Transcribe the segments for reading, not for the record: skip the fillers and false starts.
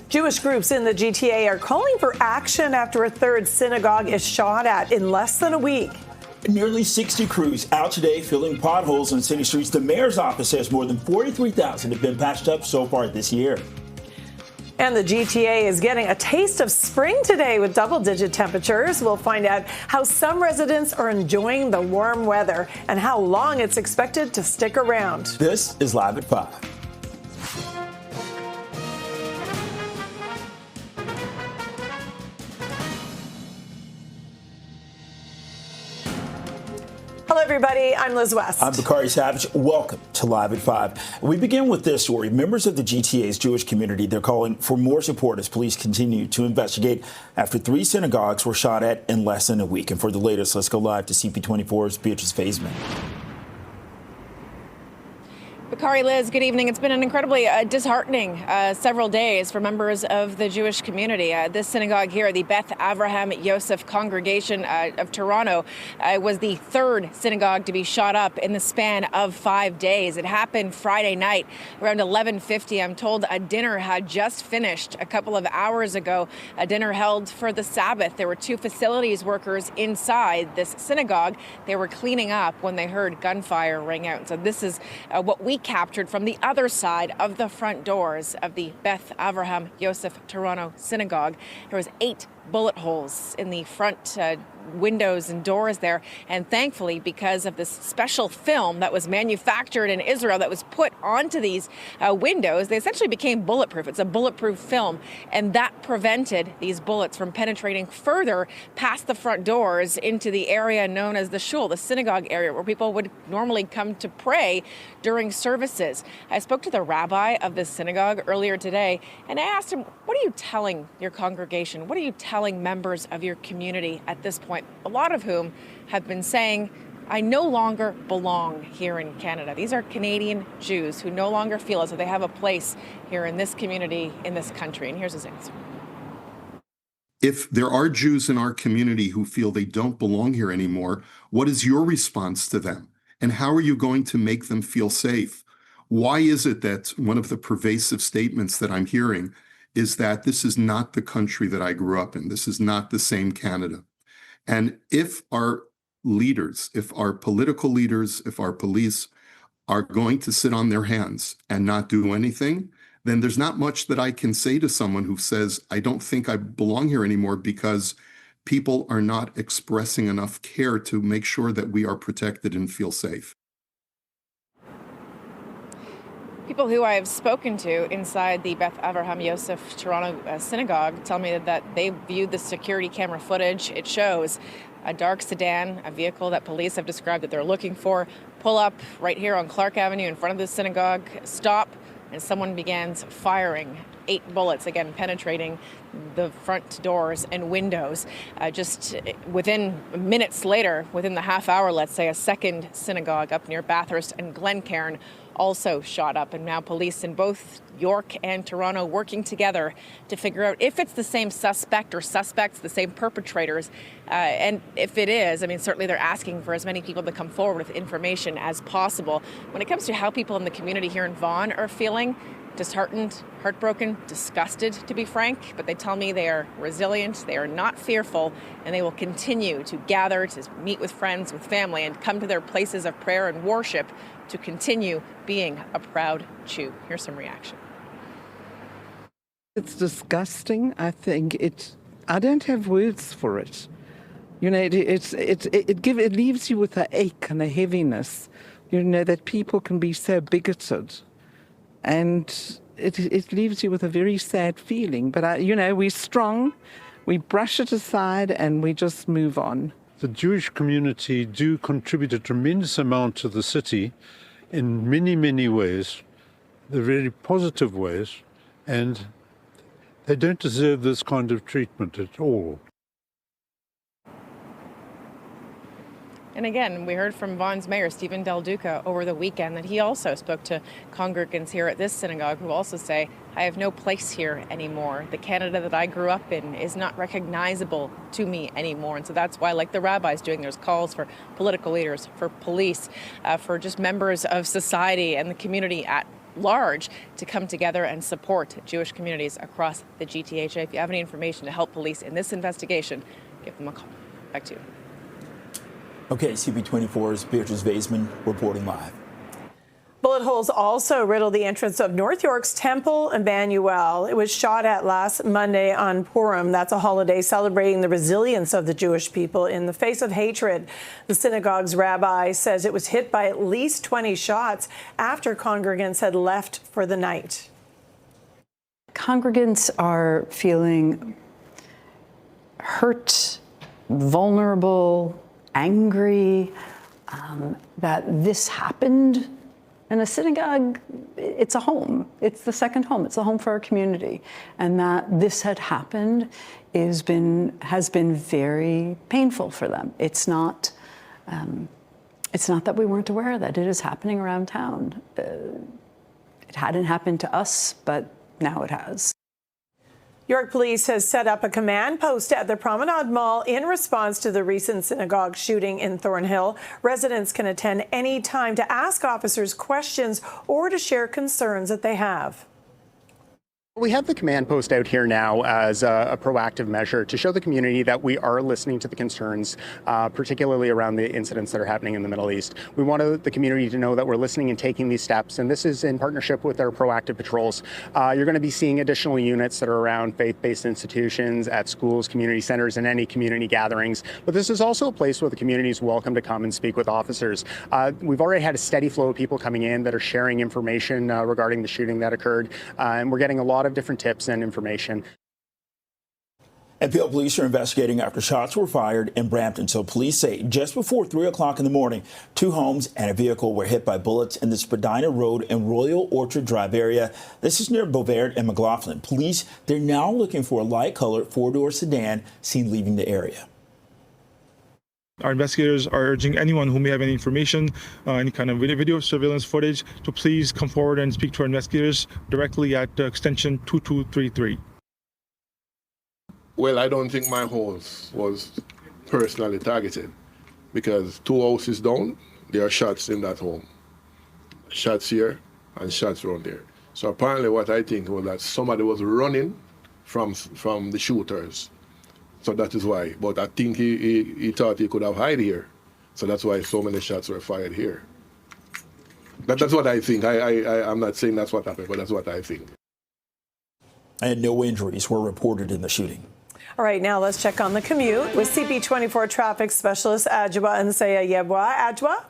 Jewish groups in the GTA are calling for action after a third synagogue is shot at in less than a week. Nearly 60 crews out today filling potholes in city streets. The mayor's office says more than 43,000 have been patched up so far this year. And the GTA is getting a taste of spring today with double-digit temperatures. We'll find out how some residents are enjoying the warm weather and how long it's expected to stick around. This is Live at 5. Hello, everybody. I'm Liz West. I'm Bakari Savage. Welcome to Live at 5. We begin with this story. Members of the GTA's Jewish community, they're calling for more support as police continue to investigate after 3 synagogues were shot at in less than a week. And for the latest, let's go live to CP24's Beatrice Faisman. Bakari, Liz, good evening. It's been an incredibly disheartening several days for members of the Jewish community. This synagogue here, the Beth Avraham Yosef Congregation of Toronto, was the third synagogue to be shot up in the span of 5 days. It happened Friday night around 11:50. I'm told a dinner had just finished a couple of hours ago, a dinner held for the Sabbath. There were 2 facilities workers inside this synagogue. They were cleaning up when they heard gunfire ring out. So this is what we captured from the other side of the front doors of the Beth Avraham Yosef Toronto Synagogue. There was 8 bullet holes in the front windows and doors there, and thankfully, because of this special film that was manufactured in Israel that was put onto these windows, they essentially became bulletproof. It's a bulletproof film, and that prevented these bullets from penetrating further past the front doors into the area known as the shul, the synagogue area, where people would normally come to pray during services. I spoke to the rabbi of this synagogue earlier today, and I asked him, what are you telling your congregation? What are you telling members of your community at this point? A lot of whom have been saying, I no longer belong here in Canada. These are Canadian Jews who no longer feel as though they have a place here in this community, in this country. And here's his answer. If there are Jews in our community who feel they don't belong here anymore, what is your response to them? And how are you going to make them feel safe? Why is it that one of the pervasive statements that I'm hearing is that this is not the country that I grew up in? This is not the same Canada. And if our leaders, if our political leaders, if our police are going to sit on their hands and not do anything, then there's not much that I can say to someone who says, I don't think I belong here anymore, because people are not expressing enough care to make sure that we are protected and feel safe. People who I have spoken to inside the Beth Avraham Yosef Toronto Synagogue tell me that they viewed the security camera footage. It shows a dark sedan, a vehicle that police have described that they're looking for, pull up right here on Clark Avenue in front of the synagogue, stop, and someone begins firing 8 bullets, again, penetrating the front doors and windows. Just within minutes later, within the half hour, let's say, a second synagogue up near Bathurst and Glencairn also shot up, and now police in both York and Toronto working together to figure out if it's the same suspect or suspects, the same perpetrators. And if it is, I mean, certainly they're asking for as many people to come forward with information as possible. When it comes to how people in the community here in Vaughan are feeling, disheartened, heartbroken, disgusted, to be frank, but they tell me they are resilient, they are not fearful, and they will continue to gather, to meet with friends, with family, and come to their places of prayer and worship to continue being a proud Jew. Here's some reaction. It's disgusting. I think I don't have words for it. You know, it leaves you with an ache and a heaviness, you know, that people can be so bigoted. And it leaves you with a very sad feeling. But, we're strong, we brush it aside, and we just move on. The Jewish community do contribute a tremendous amount to the city in many, many ways, the very positive ways, and they don't deserve this kind of treatment at all. And again, we heard from Vaughan's mayor, Stephen Del Duca, over the weekend that he also spoke to congregants here at this synagogue who also say, I have no place here anymore. The Canada that I grew up in is not recognizable to me anymore. And so that's why, like the rabbi's doing, there's calls for political leaders, for police, for just members of society and the community at large to come together and support Jewish communities across the GTHA. If you have any information to help police in this investigation, give them a call. Back to you. Okay, CP24's Beatrice Vaisman reporting live. Bullet holes also riddled the entrance of North York's Temple Emmanuel. It was shot at last Monday on Purim. That's a holiday celebrating the resilience of the Jewish people in the face of hatred. The synagogue's rabbi says it was hit by at least 20 shots after congregants had left for the night. Congregants are feeling hurt, vulnerable, angry, that this happened. And a synagogue, it's a home. It's the second home. It's a home for our community. And that this had happened has been very painful for them. It's not that we weren't aware that it is happening around town. It hadn't happened to us, but now it has. York Police has set up a command post at the Promenade Mall in response to the recent synagogue shooting in Thornhill. Residents can attend any time to ask officers questions or to share concerns that they have. We have the command post out here now as a proactive measure to show the community that we are listening to the concerns, particularly around the incidents that are happening in the Middle East. We want the community to know that we're listening and taking these steps, and this is in partnership with our proactive patrols. You're going to be seeing additional units that are around faith-based institutions, at schools, community centers, and any community gatherings. But this is also a place where the community is welcome to come and speak with officers. We've already had a steady flow of people coming in that are sharing information regarding the shooting that occurred, and we're getting a lot of different tips and information. NPL police are investigating after shots were fired in Brampton. So police say just before 3 o'clock in the morning, 2 homes and a vehicle were hit by bullets in the Spadina Road and Royal Orchard Drive area. This is near Bovaird and McLaughlin. Police, they're now looking for a light-colored 4-door sedan seen leaving the area. Our investigators are urging anyone who may have any information, any kind of video surveillance footage, to please come forward and speak to our investigators directly at extension 2233. Well, I don't think my house was personally targeted because 2 houses down, there are shots in that home. Shots here and shots around there. So apparently what I think was that somebody was running from the shooters. So that is why. But I think he thought he could have hid here. So that's why so many shots were fired here. That's what I think. I'm not saying that's what happened, but that's what I think. And no injuries were reported in the shooting. All right, now let's check on the commute with CP24 traffic specialist Adjoa Nsaya-Yeboah. Adjoa?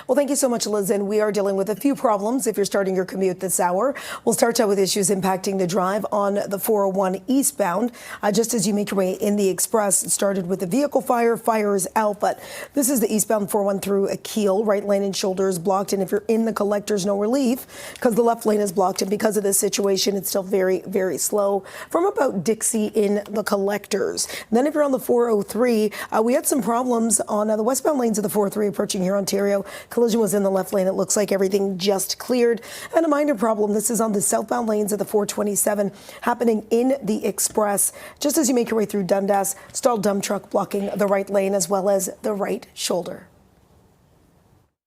Well, thank you so much, Liz. And we are dealing with a few problems if you're starting your commute this hour. We'll start out with issues impacting the drive on the 401 eastbound. Just as you make your way in the express, it started with a vehicle fire. Fire is out, but this is the eastbound 401 through Akil. Right lane and shoulder is blocked. And if you're in the collectors, no relief because the left lane is blocked. And because of this situation, it's still very, very slow from about Dixie in the collectors. And then if you're on the 403, we had some problems on the westbound lanes of the 403 approaching here, Ontario. Collision was in the left lane. It looks like everything just cleared. And a minor problem. This is on the southbound lanes of the 427 happening in the express. Just as you make your way through Dundas, stalled dump truck blocking the right lane as well as the right shoulder.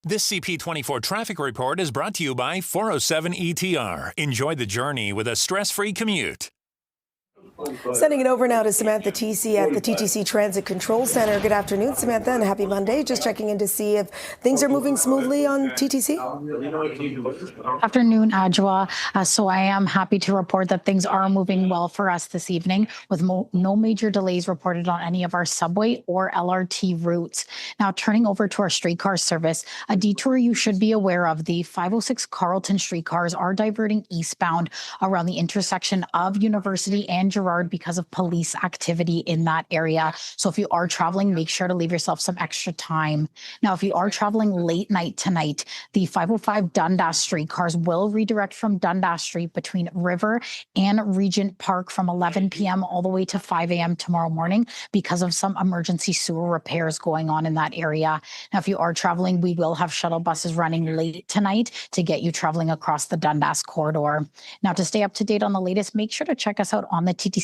This CP24 traffic report is brought to you by 407 ETR. Enjoy the journey with a stress-free commute. Sending it over now to Samantha TC at the TTC Transit Control Center. Good afternoon, Samantha, and happy Monday. Just checking in to see if things are moving smoothly on TTC. Afternoon, Adjoa. So I am happy to report that things are moving well for us this evening with no major delays reported on any of our subway or LRT routes. Now, turning over to our streetcar service, a detour you should be aware of. The 506 Carlton streetcars are diverting eastbound around the intersection of University and Gerrard because of police activity in that area. So if you are traveling, make sure to leave yourself some extra time. Now, if you are traveling late night tonight, the 505 Dundas streetcars will redirect from Dundas Street between River and Regent Park from 11 p.m. all the way to 5 a.m. tomorrow morning because of some emergency sewer repairs going on in that area. Now, if you are traveling, we will have shuttle buses running late tonight to get you traveling across the Dundas corridor. Now, to stay up to date on the latest, make sure to check us out on the TTC.ca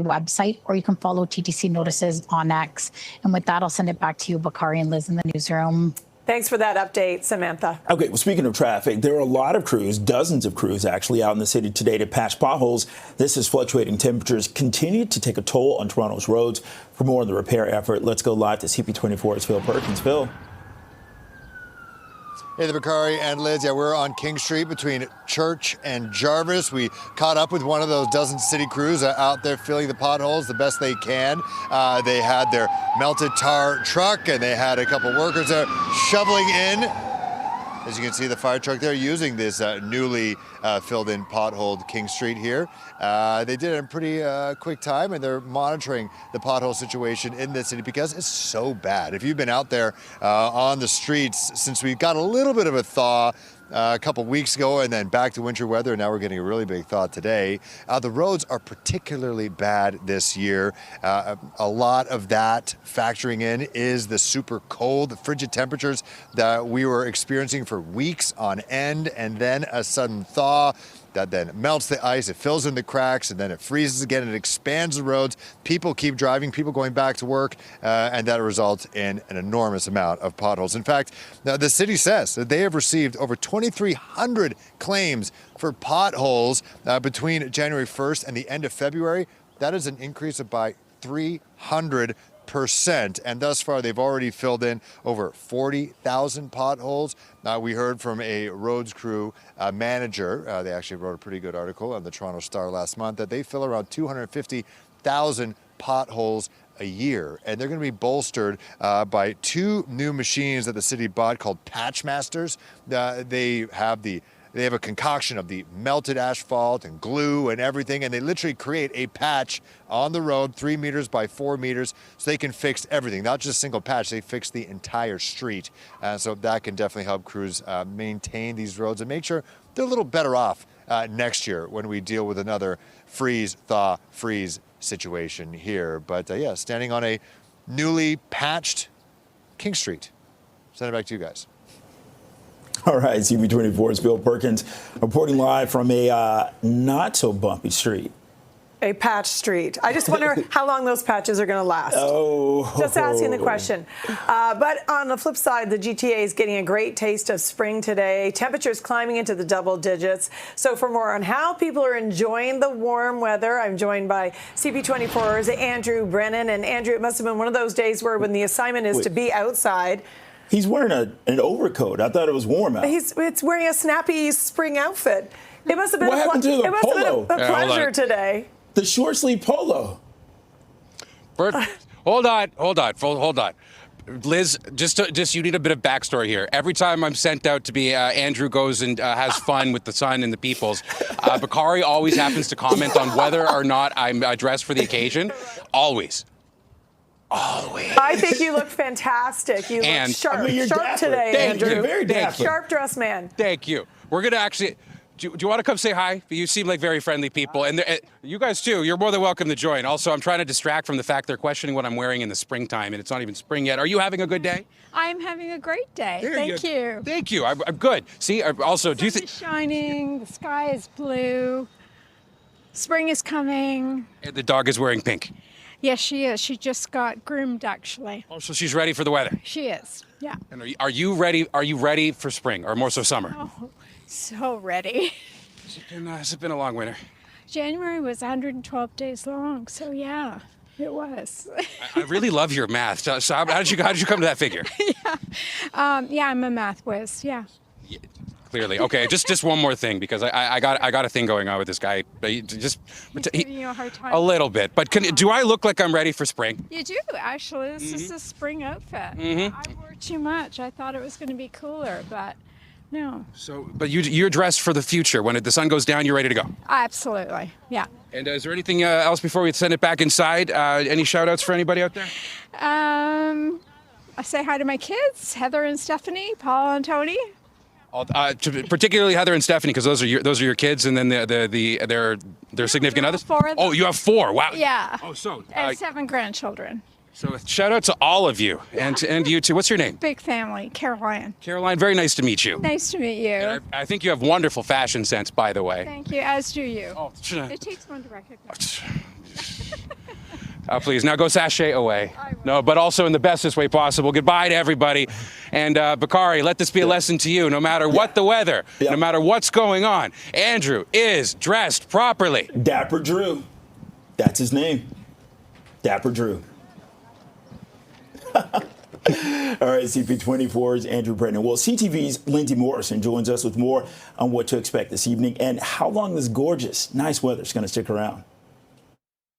website, or you can follow TTC Notices on X. And with that, I'll send it back to you, Bakari and Liz, in the newsroom. Thanks for that update, Samantha. Okay, well, speaking of traffic, there are a lot of crews, dozens of crews actually, out in the city today to patch potholes. This as fluctuating temperatures continue to take a toll on Toronto's roads. For more on the repair effort, let's go live to CP24's Phil Perkins. Phil. Hey, the Bakari and Liz. Yeah, we're on King Street between Church and Jarvis. We caught up with one of those dozen city crews out there filling the potholes the best they can. They had their melted tar truck and they had a couple workers there shoveling in. As you can see, the fire truck there using this newly filled in potholed King Street here. They did it in a pretty quick time, and they're monitoring the pothole situation in the city because it's so bad. If you've been out there on the streets since we got a little bit of a thaw a couple weeks ago and then back to winter weather, and now we're getting a really big thaw today. The roads are particularly bad this year. A lot of that factoring in is the super cold, the frigid temperatures that we were experiencing for weeks on end, and then a sudden thaw that then melts the ice, it fills in the cracks, and then it freezes again, it expands the roads. People keep driving, people going back to work, and that results in an enormous amount of potholes. In fact, the city says that they have received over 2,300 claims for potholes between January 1st and the end of February. That is an increase of by 300%. And thus far, they've already filled in over 40,000 potholes. We heard from a roads crew manager. They actually wrote a pretty good article on the Toronto Star last month that they fill around 250,000 potholes a year. And they're going to be bolstered by two new machines that the city bought called Patch Masters. They have a concoction of the melted asphalt and glue and everything, and they literally create a patch on the road 3 meters by 4 meters so they can fix everything, not just a single patch, they fix the entire street. So that can definitely help crews maintain these roads and make sure they're a little better off next year when we deal with another freeze, thaw, freeze situation here. But yeah, standing on a newly patched King Street. Send it back to you guys. All right, CP24's Bill Perkins reporting live from a not so bumpy street. A patch street. I just wonder how long those patches are going to last. Oh. Just asking the question. But on the flip side, the GTA is getting a great taste of spring today. Temperatures climbing into the double digits. So for more on how people are enjoying the warm weather, I'm joined by CP24's Andrew Brennan. And Andrew, it must have been one of those days where when the assignment is to be outside. He's wearing an overcoat. I thought it was warm out. It's wearing a snappy spring outfit. It must have been, what happened to the polo? A pleasure today. The short sleeve polo. Bert, hold on. Liz, just you need a bit of backstory here. Every time I'm sent out to be Andrew goes and has fun with the sun and the peoples, Bakari always happens to comment on whether or not I'm dressed for the occasion. Always. I think you look fantastic. You look sharp, sharp today, Andrew. You're very dapper. Sharp dressed man. Thank you. We're going to actually... Do you want to come say hi? You seem like very friendly people. And you guys, too, you're more than welcome to join. Also, I'm trying to distract from the fact they're questioning what I'm wearing in the springtime, and it's not even spring yet. Are you having a good day? I'm having a great day. Thank you. Thank you. I'm good. See, also, do you think... The sun is shining. The sky is blue. Spring is coming. And the dog is wearing pink. Yes, she is. She just got groomed, actually. Oh, so she's ready for the weather. She is. Yeah. And are you ready? Are you ready for spring, or more so summer? Oh, so ready. Has it been a long winter? January was 112 days long, so yeah, it was. I really love your math. So how did you come to that figure? Yeah, I'm a math whiz. Yeah. Clearly. Okay, just one more thing, because I got a thing going on with this guy. He's giving you a hard time. A little bit, but do I look like I'm ready for spring? You do, actually. This is a spring outfit. I wore too much. I thought it was going to be cooler, but no. So, but you're dressed for the future. When the sun goes down, you're ready to go. Absolutely, yeah. And is there anything else before we send it back inside? Any shout outs for anybody out there? I say hi to my kids, Heather and Stephanie, Paul and Tony. Particularly Heather and Stephanie, because those are your kids, and then their significant others. 4 of them. Oh, you have 4. Wow. Yeah. Oh, so and 7 grandchildren. So shout out to all of you, and you too. What's your name? Big family, Caroline. Caroline, very nice to meet you. Nice to meet you. And I think you have wonderful fashion sense, by the way. Thank you, as do you. Oh, it takes one to recognize. Please, now go sashay away. No, but also in the bestest way possible. Goodbye to everybody. And Bakari, let this be a lesson to you. No matter what the weather, no matter what's going on, Andrew is dressed properly. Dapper Drew. That's his name. Dapper Drew. All right, CP24's Andrew Brennan. Well, CTV's Lindsay Morrison joins us with more on what to expect this evening and how long this gorgeous, nice weather is going to stick around.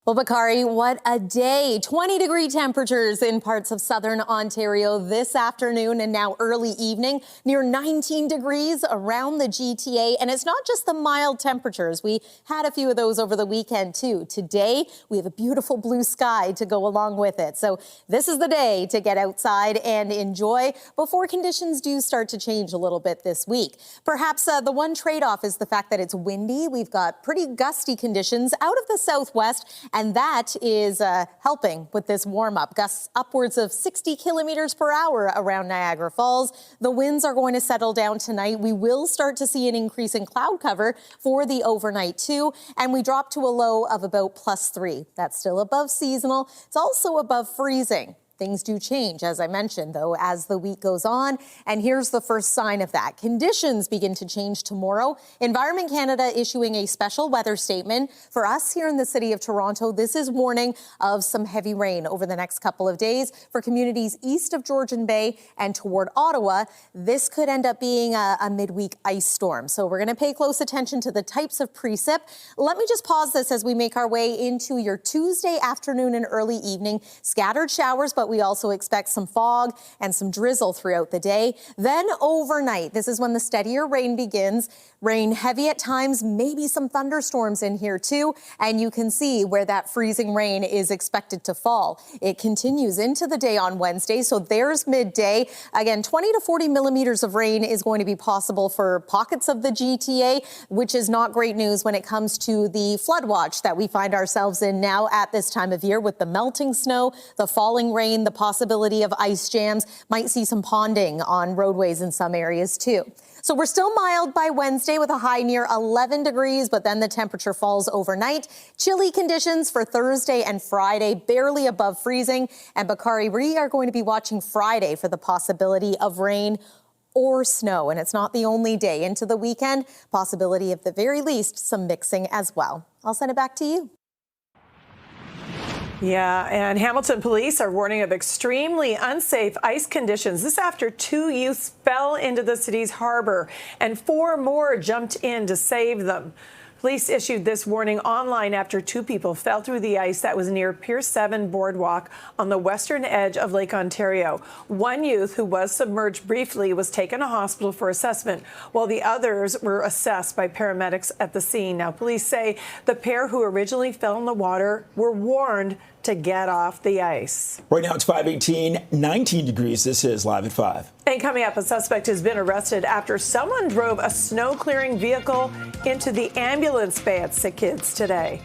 Well, Bakari, what a day. 20-degree temperatures in parts of southern Ontario this afternoon and now early evening. Near 19 degrees around the GTA. And it's not just the mild temperatures. We had a few of those over the weekend, too. Today, we have a beautiful blue sky to go along with it. So this is the day to get outside and enjoy before conditions do start to change a little bit this week. Perhaps the one trade-off is the fact that it's windy. We've got pretty gusty conditions out of the southwest. And that is helping with this warm-up. Gusts upwards of 60 kilometers per hour around Niagara Falls. The winds are going to settle down tonight. We will start to see an increase in cloud cover for the overnight, too. And we drop to a low of about +3. That's still above seasonal. It's also above freezing. Things do change, as I mentioned, though, as the week goes on. And here's the first sign of that. Conditions begin to change tomorrow. Environment Canada issuing a special weather statement. For us here in the city of Toronto, this is warning of some heavy rain over the next couple of days. For communities east of Georgian Bay and toward Ottawa, this could end up being a midweek ice storm. So we're going to pay close attention to the types of precip. Let me just pause this as we make our way into your Tuesday afternoon and early evening. Scattered showers, but we also expect some fog and some drizzle throughout the day. Then overnight, this is when the steadier rain begins. Rain heavy at times, maybe some thunderstorms in here too. And you can see where that freezing rain is expected to fall. It continues into the day on Wednesday. So there's midday. Again, 20 to 40 millimeters of rain is going to be possible for pockets of the GTA, which is not great news when it comes to the flood watch that we find ourselves in now at this time of year with the melting snow, the falling rain, the possibility of ice jams. Might see some ponding on roadways in some areas too. So we're still mild by Wednesday with a high near 11 degrees, but then the temperature falls overnight. Chilly conditions for Thursday and Friday, barely above freezing. And Bakari, we are going to be watching Friday for the possibility of rain or snow. And it's not the only day into the weekend. Possibility of the very least some mixing as well. I'll send it back to you. Yeah, and Hamilton police are warning of extremely unsafe ice conditions. This after 2 youths fell into the city's harbor and 4 more jumped in to save them. Police issued this warning online after 2 people fell through the ice that was near Pier 7 Boardwalk on the western edge of Lake Ontario. One youth who was submerged briefly was taken to hospital for assessment, while the others were assessed by paramedics at the scene. Now, police say the pair who originally fell in the water were warned to get off the ice. Right now it's 5:18, 19 degrees. This is Live at 5. And coming up, a suspect has been arrested after someone drove a snow-clearing vehicle into the ambulance bay at SickKids today.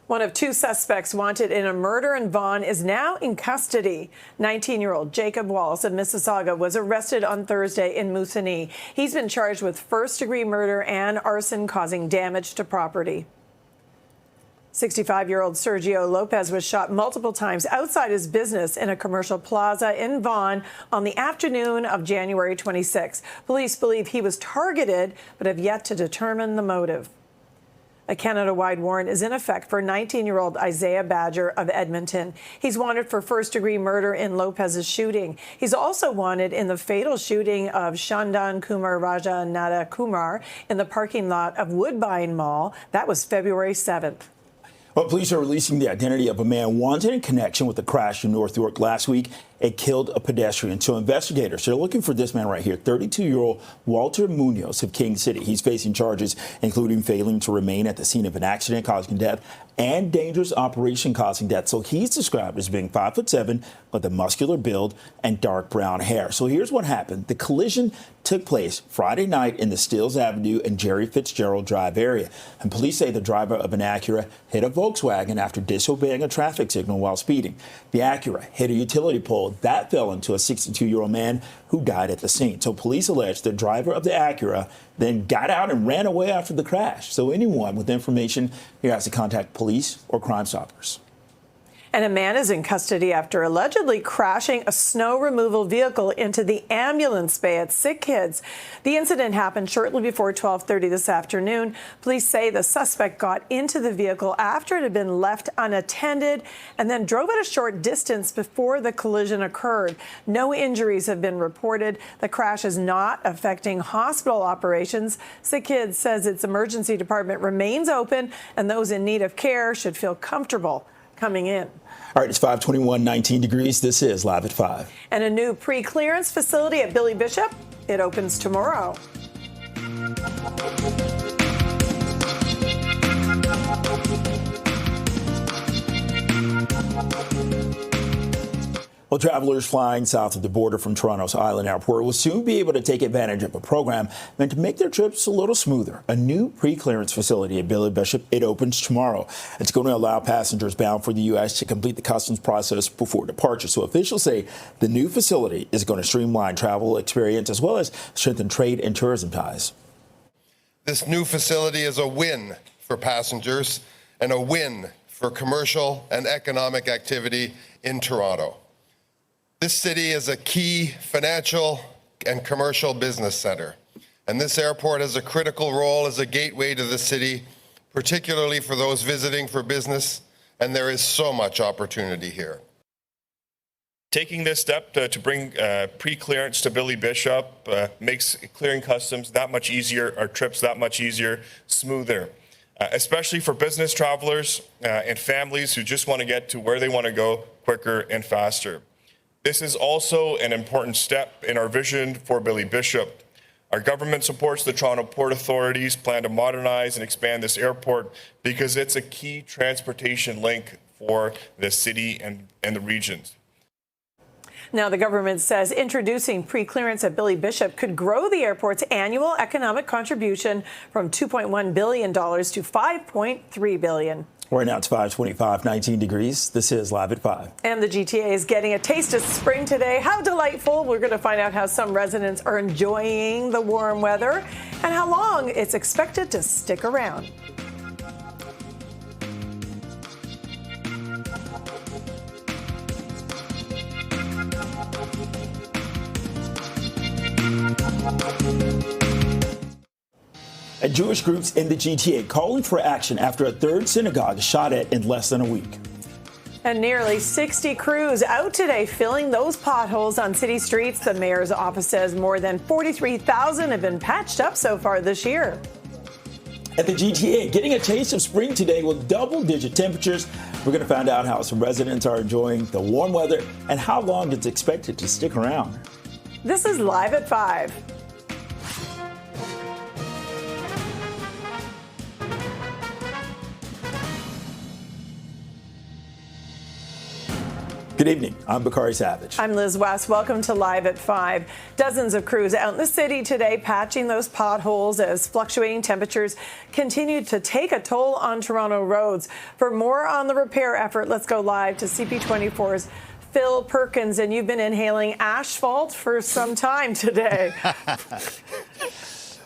One of 2 suspects wanted in a murder in Vaughan is now in custody. 19-year-old Jacob Wallace of Mississauga was arrested on Thursday in Moosonee. He's been charged with first-degree murder and arson causing damage to property. 65-year-old Sergio Lopez was shot multiple times outside his business in a commercial plaza in Vaughan on the afternoon of January 26. Police believe he was targeted, but have yet to determine the motive. A Canada-wide warrant is in effect for 19-year-old Isaiah Badger of Edmonton. He's wanted for first-degree murder in Lopez's shooting. He's also wanted in the fatal shooting of Shandan Kumar Raja Nada Kumar in the parking lot of Woodbine Mall. That was February 7th. Well, police are releasing the identity of a man wanted in connection with the crash in North York last week. It killed a pedestrian. So investigators are looking for this man right here, 32-year-old Walter Munoz of King City. He's facing charges including failing to remain at the scene of an accident causing death and dangerous operation causing death. So he's described as being 5'7" with a muscular build and dark brown hair. So here's what happened. The collision took place Friday night in the Stills Avenue and Jerry Fitzgerald Drive area. And police say the driver of an Acura hit a Volkswagen after disobeying a traffic signal while speeding. The Acura hit a utility pole, vehicle that fell into a 62-year-old man who died at the scene. So police allege the driver of the Acura then got out and ran away after the crash. So anyone with information here has to contact police or Crime Stoppers. And a man is in custody after allegedly crashing a snow removal vehicle into the ambulance bay at SickKids. The incident happened shortly before 12:30 this afternoon. Police say the suspect got into the vehicle after it had been left unattended and then drove at a short distance before the collision occurred. No injuries have been reported. The crash is not affecting hospital operations. SickKids says its emergency department remains open and those in need of care should feel comfortable coming in. All right, it's 5:21, 19 degrees. This is Live at 5. And a new pre-clearance facility at Billy Bishop. It opens tomorrow. Well, travelers flying south of the border from Toronto's Island Airport will soon be able to take advantage of a program meant to make their trips a little smoother. A new pre-clearance facility at Billy Bishop. It opens tomorrow. It's going to allow passengers bound for the U.S. to complete the customs process before departure. So officials say the new facility is going to streamline travel experience as well as strengthen trade and tourism ties. This new facility is a win for passengers and a win for commercial and economic activity in Toronto. This city is a key financial and commercial business center, and this airport has a critical role as a gateway to the city, particularly for those visiting for business, and there is so much opportunity here. Taking this step to bring pre-clearance to Billy Bishop makes clearing customs that much easier, our trips that much easier, smoother, especially for business travelers and families who just want to get to where they want to go quicker and faster. This is also an important step in our vision for Billy Bishop. Our government supports the Toronto Port Authority's plan to modernize and expand this airport because it's a key transportation link for the city and the regions. Now, the government says introducing pre-clearance at Billy Bishop could grow the airport's annual economic contribution from $2.1 billion to $5.3 billion. Right now it's 5:25, 19 degrees. This is Live at 5. And the GTA is getting a taste of spring today. How delightful. We're going to find out how some residents are enjoying the warm weather and how long it's expected to stick around. And Jewish groups in the GTA calling for action after a third synagogue is shot at in less than a week. And nearly 60 crews out today filling those potholes on city streets. The mayor's office says more than 43,000 have been patched up so far this year. At the GTA, getting a taste of spring today with double-digit temperatures. We're going to find out how some residents are enjoying the warm weather and how long it's expected to stick around. This is Live at 5. Good evening. I'm Bakari Savage. I'm Liz West. Welcome to Live at 5. Dozens of crews out in the city today patching those potholes as fluctuating temperatures continue to take a toll on Toronto roads. For more on the repair effort, let's go live to CP24's Phil Perkins. And you've been inhaling asphalt for some time today.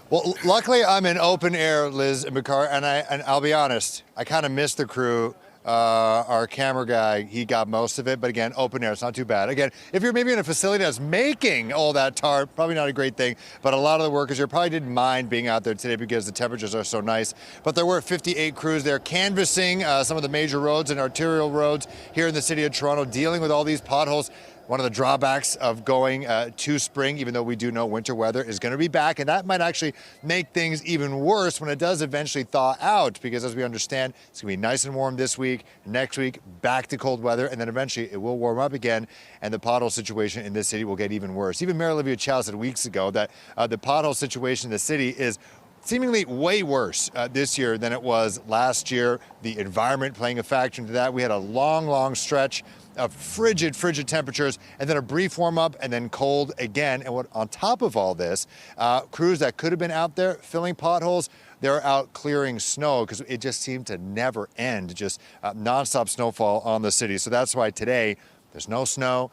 Well, luckily I'm in open air, Liz and Bakari, and I'll be honest, I kind of missed the crew. Our camera guy, he got most of it, but again, open air, it's not too bad. Again, if you're maybe in a facility that's making all that tar, probably not a great thing, but a lot of the workers here probably didn't mind being out there today because the temperatures are so nice. But there were 58 crews there canvassing some of the major roads and arterial roads here in the city of Toronto, dealing with all these potholes. One of the drawbacks of going to spring, even though we do know winter weather is going to be back, and that might actually make things even worse when it does eventually thaw out, because as we understand, it's going to be nice and warm this week, next week, back to cold weather, and then eventually it will warm up again, and the pothole situation in this city will get even worse. Even Mayor Olivia Chow said weeks ago that the pothole situation in the city is seemingly way worse this year than it was last year. The environment playing a factor into that. We had a long stretch of frigid temperatures, and then a brief warm up, and then cold again. And what on top of all this, crews that could have been out there filling potholes, they're out clearing snow because it just seemed to never end, just nonstop snowfall on the city. So that's why today there's no snow.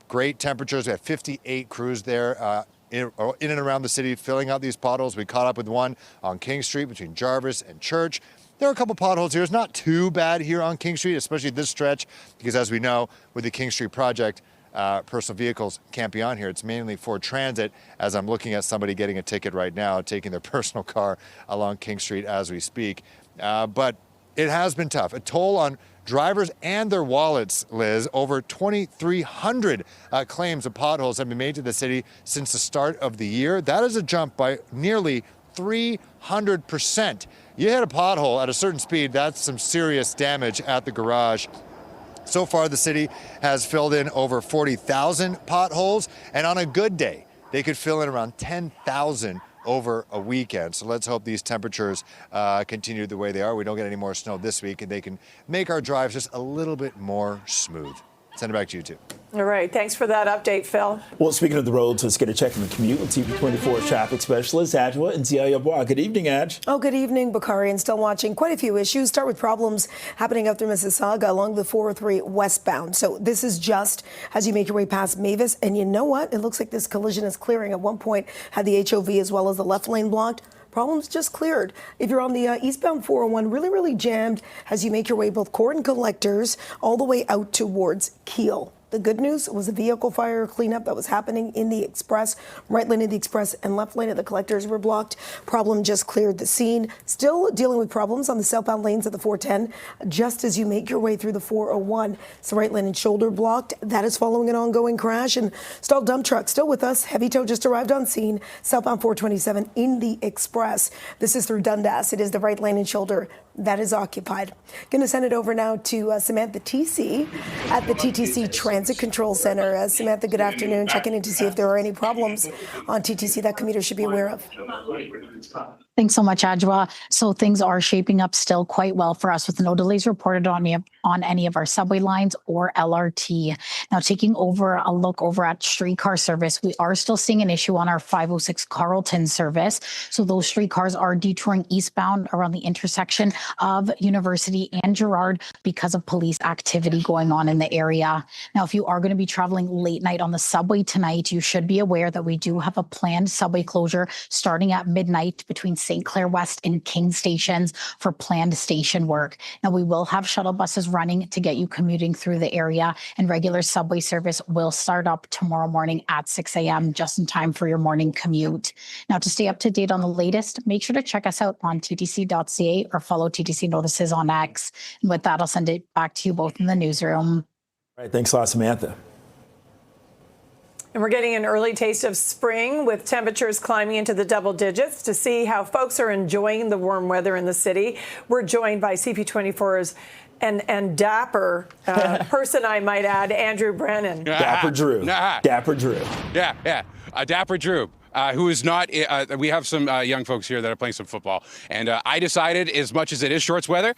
great temperatures. We had 58 crews there in and around the city filling out these potholes. We caught up with one on King Street between Jarvis and Church. There are a couple potholes here. It's not too bad here on King Street, especially this stretch, because as we know, with the King Street project, personal vehicles can't be on here. It's mainly for transit, as I'm looking at somebody getting a ticket right now, taking their personal car along King Street as we speak. But it has been tough. A toll on drivers and their wallets, Liz. Over 2,300 claims of potholes have been made to the city since the start of the year. That is a jump by nearly 300%. You hit a pothole at a certain speed, that's some serious damage at the garage. So far, the city has filled in over 40,000 potholes, and on a good day, they could fill in around 10,000 over a weekend. So let's hope these temperatures continue the way they are. We don't get any more snow this week, and they can make our drives just a little bit more smooth. Send it back to you, too. All right. Thanks for that update, Phil. Well, speaking of the roads, let's get a check on the commute with CP24 traffic specialist Adwa and Zia Yabwa. Good evening, Adj. Oh, good evening, Bakari. And still watching quite a few issues. Start with problems happening up through Mississauga along the 403 westbound. So this is just as you make your way past Mavis. And you know what? It looks like this collision is clearing. At one point, had the HOV as well as the left lane blocked. Problems just cleared. If you're on the eastbound 401, really jammed as you make your way both Court and Collectors all the way out towards Keele. The good news was a vehicle fire cleanup that was happening in the Express. Right lane of the Express and left lane of the Collectors were blocked. Problem just cleared the scene. Still dealing with problems on the southbound lanes of the 410 just as you make your way through the 401. So right lane and shoulder blocked. That is following an ongoing crash. And stalled dump truck still with us. Heavy tow just arrived on scene. Southbound 427 in the Express. This is through Dundas. It is the right lane and shoulder that is occupied. Going to send it over now to Samantha TC at the TTC Transit Control Center. Samantha, good afternoon. Checking in to see if there are any problems on TTC that commuters should be aware of. Thanks so much, Adwa. So things are shaping up still quite well for us with no delays reported on any of our subway lines or LRT. Now, taking over a look over at streetcar service, we are still seeing an issue on our 506 Carlton service. So those streetcars are detouring eastbound around the intersection of University and Gerrard because of police activity going on in the area. Now, if you are going to be traveling late night on the subway tonight, you should be aware that we do have a planned subway closure starting at midnight between St. Clair West and King stations for planned station work. Now, we will have shuttle buses running to get you commuting through the area, and regular subway service will start up tomorrow morning at 6 a.m. just in time for your morning commute. Now, to stay up to date on the latest, make sure to check us out on ttc.ca or follow TTC Notices on X. And with that, I'll send it back to you both in the newsroom. All right, thanks a lot, Samantha. And we're getting an early taste of spring with temperatures climbing into the double digits. To see how folks are enjoying the warm weather in the city, we're joined by CP24's and dapper person, I might add, Andrew Brennan. Dapper Drew. Dapper Drew. Yeah. Dapper Drew. Who is not, we have some young folks here that are playing some football. And I decided, as much as it is shorts weather,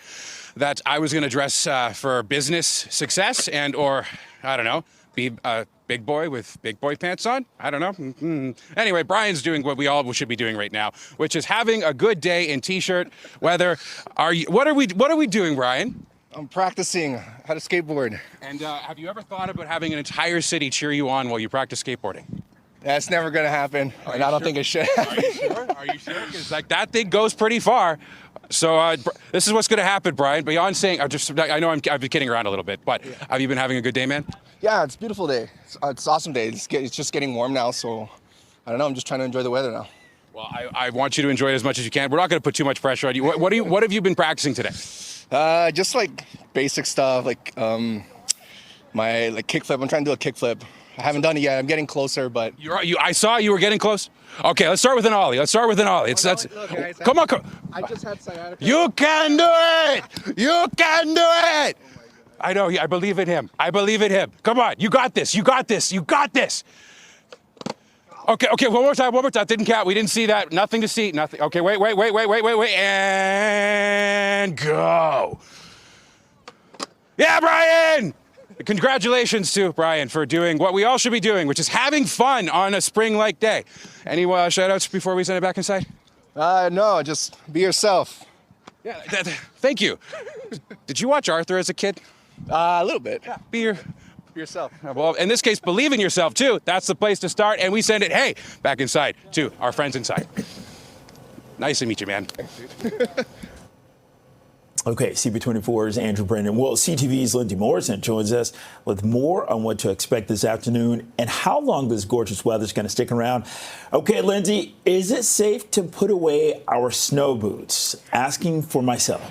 that I was going to dress for business success or, I don't know, be a big boy with big boy pants on. I don't know. Anyway, Brian's doing what we all should be doing right now, which is having a good day in t-shirt weather. What are we doing, Brian? I'm practicing how to skateboard. And have you ever thought about having an entire city cheer you on while you practice skateboarding? That's never going to happen, and I don't think it should. Are you sure? Are you sure? Because that thing goes pretty far. So this is what's going to happen, Brian. Beyond saying, I know I've been kidding around a little bit, but have you been having a good day, man? Yeah, it's a beautiful day. It's an awesome day. It's just getting warm now, so I don't know. I'm just trying to enjoy the weather now. Well, I want you to enjoy it as much as you can. We're not going to put too much pressure on you. What have you been practicing today? Just like basic stuff, like my kickflip. I'm trying to do a kickflip. I haven't done it yet. I'm getting closer, but I saw you were getting close. Okay, let's start with an ollie. Come on. I just had sciatica. You can do it. You can do it. I know. I believe in him. Come on. You got this. Okay. One more time. Didn't count. We didn't see that. Nothing to see. Nothing. Okay. Wait. And go. Yeah, Brian. Congratulations to Brian for doing what we all should be doing, which is having fun on a spring-like day. Any shout-outs before we send it back inside? No, just be yourself. Yeah, thank you. Did you watch Arthur as a kid? A little bit. Yeah, yourself. Well, in this case, believe in yourself, too. That's the place to start. And we send it, hey, back inside to our friends inside. Nice to meet you, man. Okay, CP24's Andrew Brennan. Well, CTV's Lindsay Morrison joins us with more on what to expect this afternoon and how long this gorgeous weather is going to stick around. Okay, Lindsay, is it safe to put away our snow boots? Asking for myself.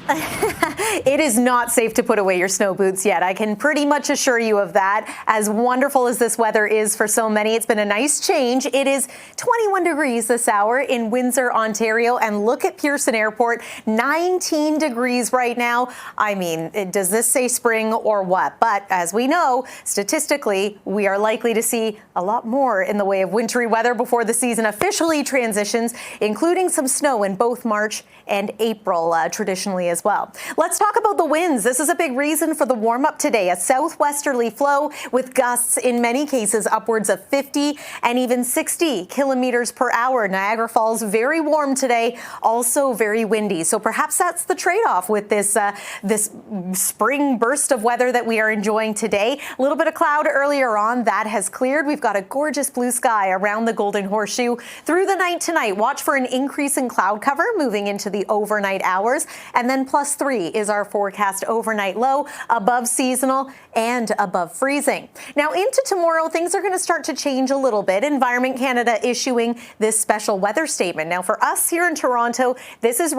It is not safe to put away your snow boots yet. I can pretty much assure you of that. As wonderful as this weather is for so many, it's been a nice change. It is 21 degrees this hour in Windsor, Ontario. And look at Pearson Airport, 19 degrees right now. I mean, does this say spring or what? But as we know, statistically, we are likely to see a lot more in the way of wintry weather before the season officially transitions, including some snow in both March and April traditionally as well. Let's talk about the winds. This is a big reason for the warm up today. A southwesterly flow with gusts in many cases upwards of 50 and even 60 kilometers per hour. Niagara Falls very warm today, also very windy. So perhaps that's the trade-off with this spring burst of weather that we are enjoying today. A little bit of cloud earlier on, that has cleared. We've got a gorgeous blue sky around the Golden Horseshoe through the night tonight. Watch for an increase in cloud cover moving into the overnight hours. And then +3 is our forecast overnight low, above seasonal and above freezing. Now into tomorrow, things are going to start to change a little bit. Environment Canada issuing this special weather statement. Now for us here in Toronto, this is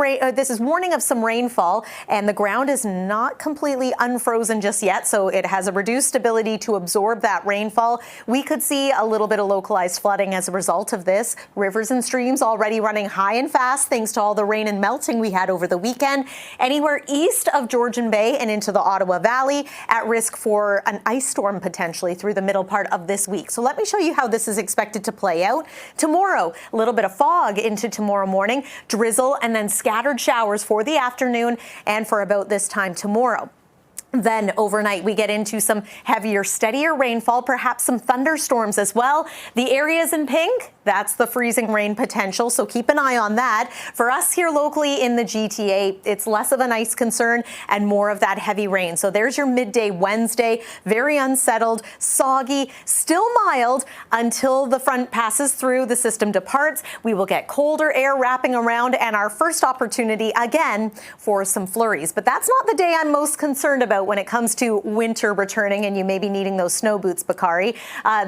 warning of some rainfall, and the ground is not completely unfrozen just yet, so it has a reduced ability to absorb that rainfall. We could see a little bit of localized flooding as a result of this. Rivers and streams already running high and fast thanks to all the rain and melting we had over the weekend. Anywhere east of Georgian Bay and into the Ottawa Valley at risk for an ice storm potentially through the middle part of this week. So let me show you how this is expected to play out. Tomorrow, a little bit of fog into tomorrow morning, drizzle and then scattered showers for the afternoon and for about this time tomorrow. Then overnight, we get into some heavier, steadier rainfall, perhaps some thunderstorms as well. The areas in pink, that's the freezing rain potential, so keep an eye on that. For us here locally in the GTA, it's less of an ice concern and more of that heavy rain. So there's your midday Wednesday, very unsettled, soggy, still mild until the front passes through, the system departs. We will get colder air wrapping around and our first opportunity again for some flurries. But that's not the day I'm most concerned about when it comes to winter returning and you may be needing those snow boots, Bakari.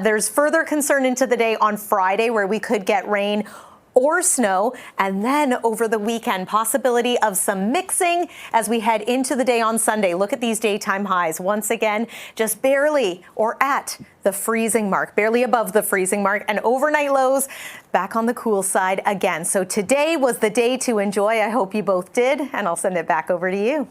There's further concern into the day on Friday where we could get rain or snow, and then over the weekend, possibility of some mixing as we head into the day on Sunday. Look at these daytime highs. Once again, just barely or at the freezing mark, barely above the freezing mark, and overnight lows back on the cool side again. So today was the day to enjoy. I hope you both did, and I'll send it back over to you.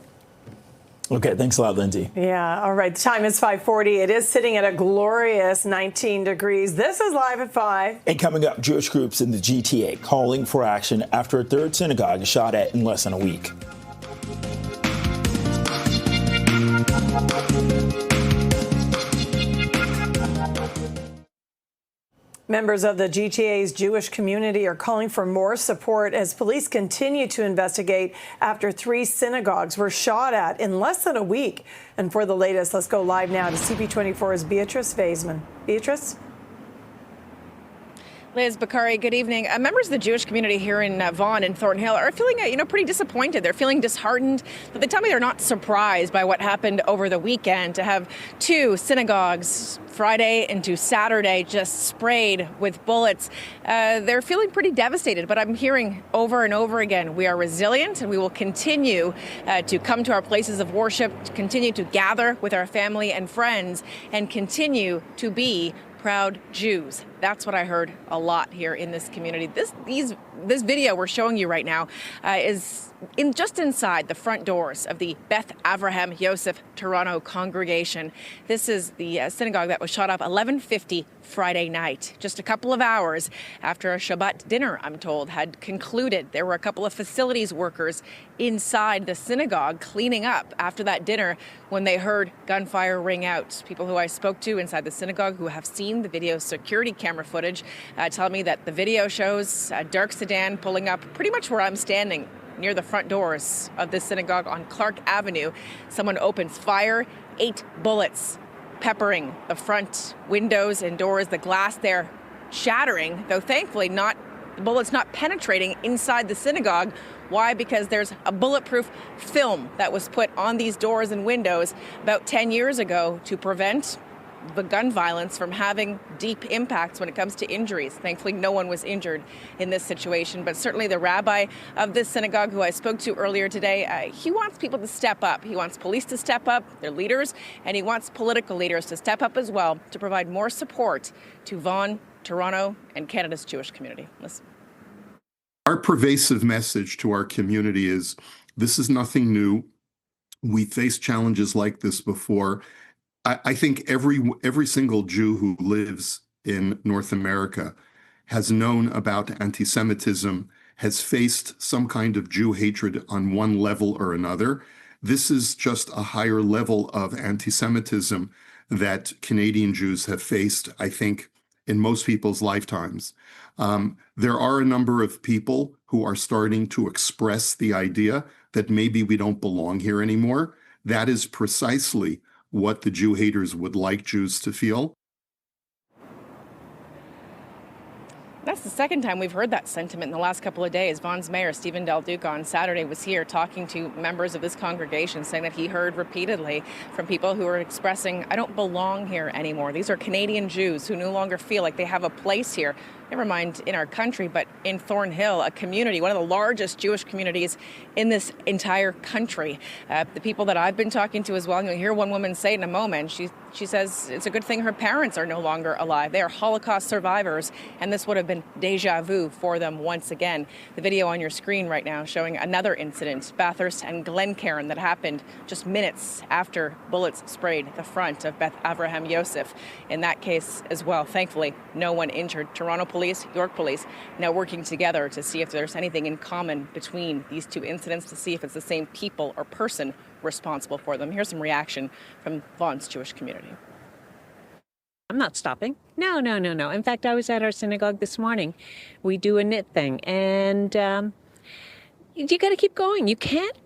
Okay, thanks a lot, Lindsay. Yeah, all right. The time is 5:40. It is sitting at a glorious 19 degrees. This is Live at 5. And coming up, Jewish groups in the GTA calling for action after a third synagogue is shot at in less than a week. Members of the GTA's Jewish community are calling for more support as police continue to investigate after 3 synagogues were shot at in less than a week. And for the latest, let's go live now to CP24's Beatrice Vaisman. Beatrice? Liz, Bakari, good evening. Members of the Jewish community here in Vaughan and Thornhill are feeling, pretty disappointed. They're feeling disheartened, but they tell me they're not surprised by what happened over the weekend to have 2 synagogues Friday into Saturday just sprayed with bullets. They're feeling pretty devastated, but I'm hearing over and over again, we are resilient and we will continue to come to our places of worship, continue to gather with our family and friends, and continue to be proud Jews. That's what I heard a lot here in this community. This video we're showing you right now is just inside the front doors of the Beth Avraham Yosef Toronto congregation. This is the synagogue that was shot up 11:50 Friday night, just a couple of hours after a Shabbat dinner, I'm told, had concluded. There were a couple of facilities workers inside the synagogue cleaning up after that dinner when they heard gunfire ring out. People who I spoke to inside the synagogue who have seen the video security camera footage tell me that the video shows a dark sedan pulling up pretty much where I'm standing near the front doors of this synagogue on Clark Avenue. Someone opens fire, 8 bullets peppering the front windows and doors, the glass there shattering, though thankfully the bullets not penetrating inside the synagogue. Why? Because there's a bulletproof film that was put on these doors and windows about 10 years ago to prevent the gun violence from having deep impacts when it comes to injuries. Thankfully, no one was injured in this situation, but certainly the rabbi of this synagogue, who I spoke to earlier today, he wants people to step up. He wants police to step up, their leaders, and he wants political leaders to step up as well to provide more support to Vaughan, Toronto, and Canada's Jewish community. Listen. Our pervasive message to our community is this is nothing new. We faced challenges like this before. I think every single Jew who lives in North America has known about anti-Semitism, has faced some kind of Jew hatred on one level or another. This is just a higher level of anti-Semitism that Canadian Jews have faced, I think, in most people's lifetimes. There are a number of people who are starting to express the idea that maybe we don't belong here anymore. That is precisely what the Jew haters would like Jews to feel. That's the second time we've heard that sentiment in the last couple of days. Vaughan's mayor, Stephen Del Duca, on Saturday was here talking to members of this congregation, saying that he heard repeatedly from people who are expressing, I don't belong here anymore. These are Canadian Jews who no longer feel like they have a place here. Never mind in our country, but in Thornhill, a community, one of the largest Jewish communities in this entire country. The people that I've been talking to as well, and you'll hear one woman say in a moment, she says it's a good thing her parents are no longer alive. They are Holocaust survivors, and this would have been deja vu for them once again. The video on your screen right now showing another incident, Bathurst and Glencairn, that happened just minutes after bullets sprayed the front of Beth Avraham Yosef. In that case as well, thankfully, no one injured. Toronto Police, York Police, now working together to see if there's anything in common between these two incidents, to see if it's the same people or person responsible for them. Here's some reaction from Vaughan's Jewish community. I'm not stopping. No. In fact, I was at our synagogue this morning. We do a knit thing, and you got to keep going. You can't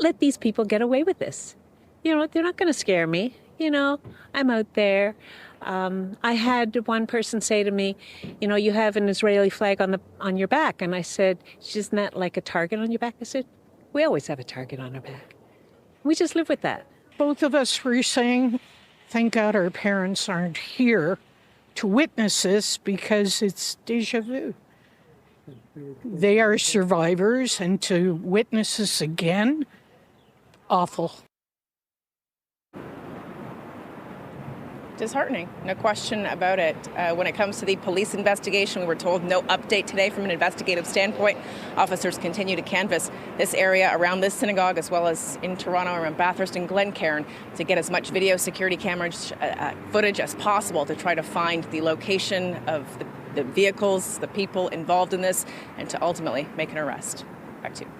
let these people get away with this. You know, they're not going to scare me. You know, I'm out there. I had one person say to me, you know, you have an Israeli flag on your back. And I said, isn't that like a target on your back? I said, we always have a target on our back. We just live with that. Both of us were saying, thank God our parents aren't here to witness this because it's deja vu. They are survivors, and to witness this again, awful. Disheartening, no question about it. When it comes to the police investigation, we were told no update today from an investigative standpoint. Officers continue to canvass this area around this synagogue, as well as in Toronto, around Bathurst and Glencairn, to get as much video security cameras footage as possible to try to find the location of the vehicles, the people involved in this, and to ultimately make an arrest. Back to you.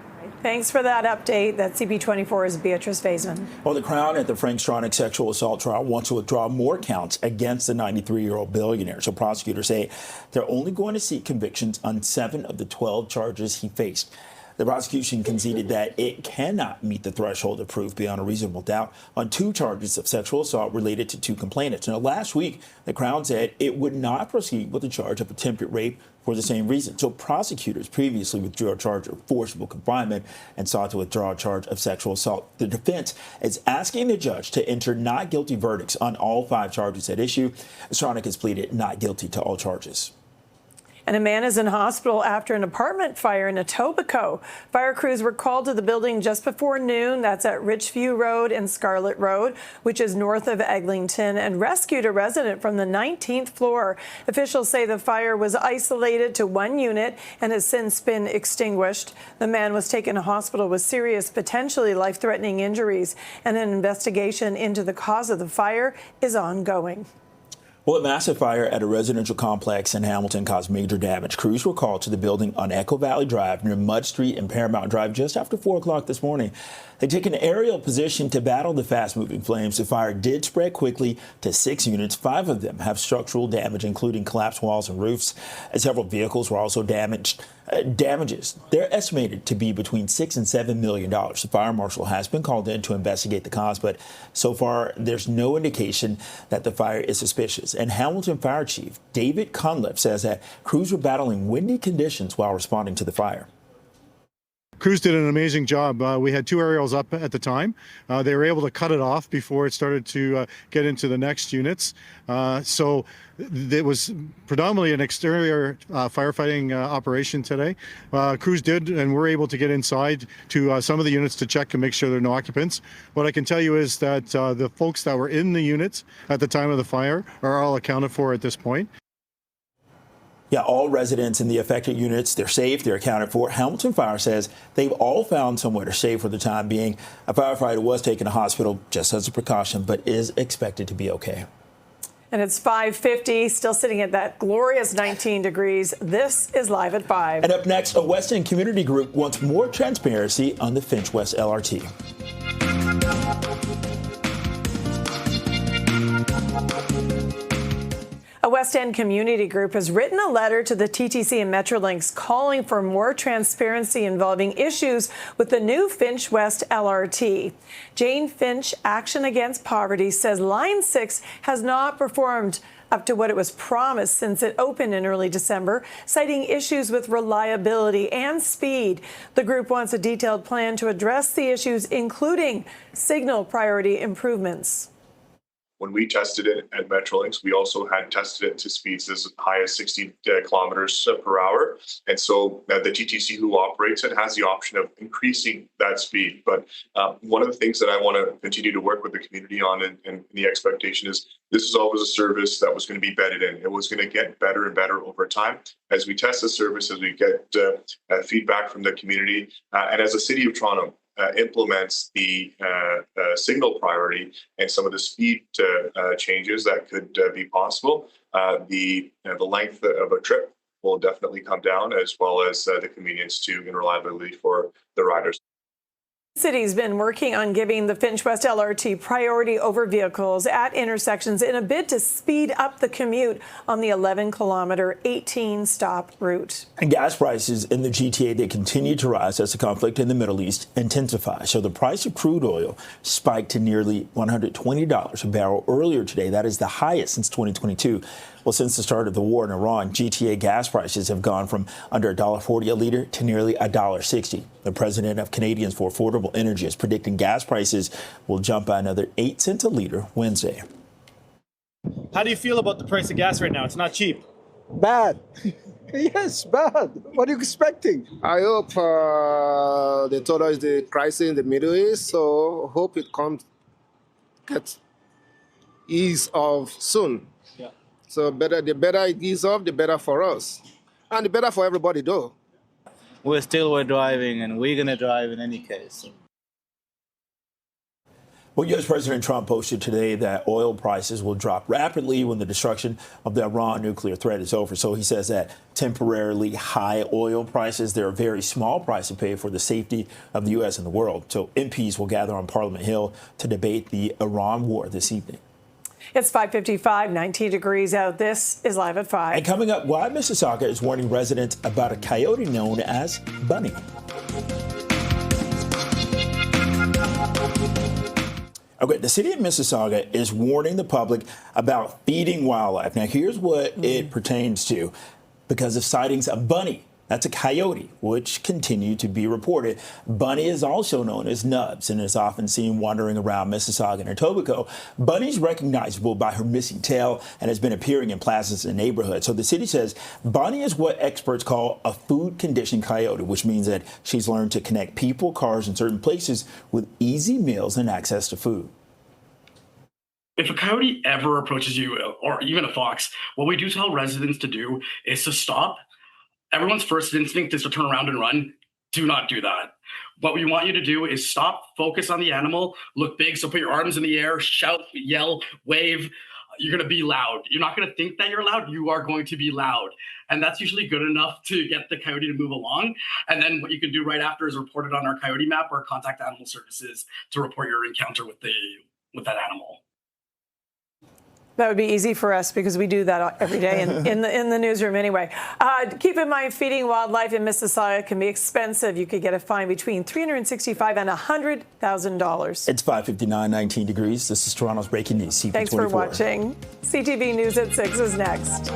Thanks for that update. That CP24's Beatrice Faisman. Well, the Crown at the Frank Stronach sexual assault trial wants to withdraw more counts against the 93-year-old billionaire. So prosecutors say they're only going to seek convictions on 7 of the 12 charges he faced. The prosecution conceded that it cannot meet the threshold of proof beyond a reasonable doubt on 2 charges of sexual assault related to 2 complainants. Now, last week, the Crown said it would not proceed with the charge of attempted rape for the same reason. So prosecutors previously withdrew a charge of forcible confinement and sought to withdraw a charge of sexual assault. The defense is asking the judge to enter not guilty verdicts on all 5 charges at issue. Stronach has pleaded not guilty to all charges. And a man is in hospital after an apartment fire in Etobicoke. Fire crews were called to the building just before noon. That's at Richview Road and Scarlett Road, which is north of Eglinton, and rescued a resident from the 19th floor. Officials say the fire was isolated to 1 unit and has since been extinguished. The man was taken to hospital with serious, potentially life-threatening injuries, and an investigation into the cause of the fire is ongoing. Well, a massive fire at a residential complex in Hamilton caused major damage. Crews were called to the building on Echo Valley Drive near Mud Street and Paramount Drive just after 4 o'clock this morning. They took an aerial position to battle the fast-moving flames. The fire did spread quickly to 6 units. 5 of them have structural damage, including collapsed walls and roofs. Several vehicles were also damaged. Damages, they're estimated to be between $6 and $7 million. The fire marshal has been called in to investigate the cause, but so far there's no indication that the fire is suspicious. And Hamilton Fire Chief David Cunliffe says that crews were battling windy conditions while responding to the fire. Crews did an amazing job. We had 2 aerials up at the time. They were able to cut it off before it started to get into the next units. So it was predominantly an exterior firefighting operation today. Crews did and were able to get inside to some of the units to check and make sure there are no occupants. What I can tell you is that the folks that were in the units at the time of the fire are all accounted for at this point. Yeah, all residents in the affected units, they're safe, they're accounted for. Hamilton Fire says they've all found somewhere to stay for the time being. A firefighter was taken to hospital just as a precaution, but is expected to be okay. And it's 5:50, still sitting at that glorious 19 degrees. This is Live at 5. And up next, a West End community group wants more transparency on the Finch West LRT. A West End community group has written a letter to the TTC and Metrolinx calling for more transparency involving issues with the new Finch West LRT. Jane Finch, Action Against Poverty, says Line 6 has not performed up to what it was promised since it opened in early December, citing issues with reliability and speed. The group wants a detailed plan to address the issues, including signal priority improvements. When we tested it at Metrolinx, we also had tested it to speeds as high as 60 kilometers per hour. And so the TTC who operates it has the option of increasing that speed. But one of the things that I want to continue to work with the community on and the expectation is this is always a service that was going to be bedded in. It was going to get better and better over time as we test the service, as we get feedback from the community. And as a City of Toronto, implements the signal priority and some of the speed changes that could be possible, the length of a trip will definitely come down, as well as the convenience to and reliability for the riders. The city's been working on giving the Finch West LRT priority over vehicles at intersections in a bid to speed up the commute on the 11-kilometer, 18-stop route. And gas prices in the GTA, they continue to rise as the conflict in the Middle East intensifies. So the price of crude oil spiked to nearly $120 a barrel earlier today. That is the highest since 2022. Well, since the start of the war in Iran, GTA gas prices have gone from under $1.40 a liter to nearly $1.60. The president of Canadians for Affordable Energy is predicting gas prices will jump by another 8 cents a liter Wednesday. How do you feel about the price of gas right now? It's not cheap. Bad. Yes, bad. What are you expecting? I hope they told us the crisis in the Middle East, so hope it gets ease off soon. Yeah. So the better it ease off, the better for us. And the better for everybody, though. We're driving, and we're going to drive in any case. Well, U.S. President Trump posted today that oil prices will drop rapidly when the destruction of the Iran nuclear threat is over. So he says that temporarily high oil prices, they're a very small price to pay for the safety of the U.S. and the world. So MPs will gather on Parliament Hill to debate the Iran war this evening. It's 5:55, 19 degrees out. This is Live at 5. And coming up, why Mississauga is warning residents about a coyote known as Bunny. Okay, the city of Mississauga is warning the public about feeding wildlife. Now, here's what it pertains to. Because of sightings of Bunny, that's a coyote, which continue to be reported. Bunny is also known as Nubs and is often seen wandering around Mississauga and Etobicoke. Bunny's recognizable by her missing tail and has been appearing in plazas and neighborhoods. So the city says Bunny is what experts call a food-conditioned coyote, which means that she's learned to connect people, cars, and certain places with easy meals and access to food. If a coyote ever approaches you, or even a fox, what we do tell residents to do is to stop. Everyone's first instinct is to turn around and run. Do not do that. What we want you to do is stop, focus on the animal, look big. So put your arms in the air, shout, yell, wave. You're going to be loud. You're not going to think that you're loud. You are going to be loud. And that's usually good enough to get the coyote to move along. And then what you can do right after is report it on our coyote map or contact animal services to report your encounter with that animal. That would be easy for us because we do that every day in the newsroom anyway. Keep in mind, feeding wildlife in Mississauga can be expensive. You could get a fine between $365,000 and $100,000. It's 5:59, 19 degrees. This is Toronto's breaking news. CP24. Thanks for watching. CTV News at 6 is next.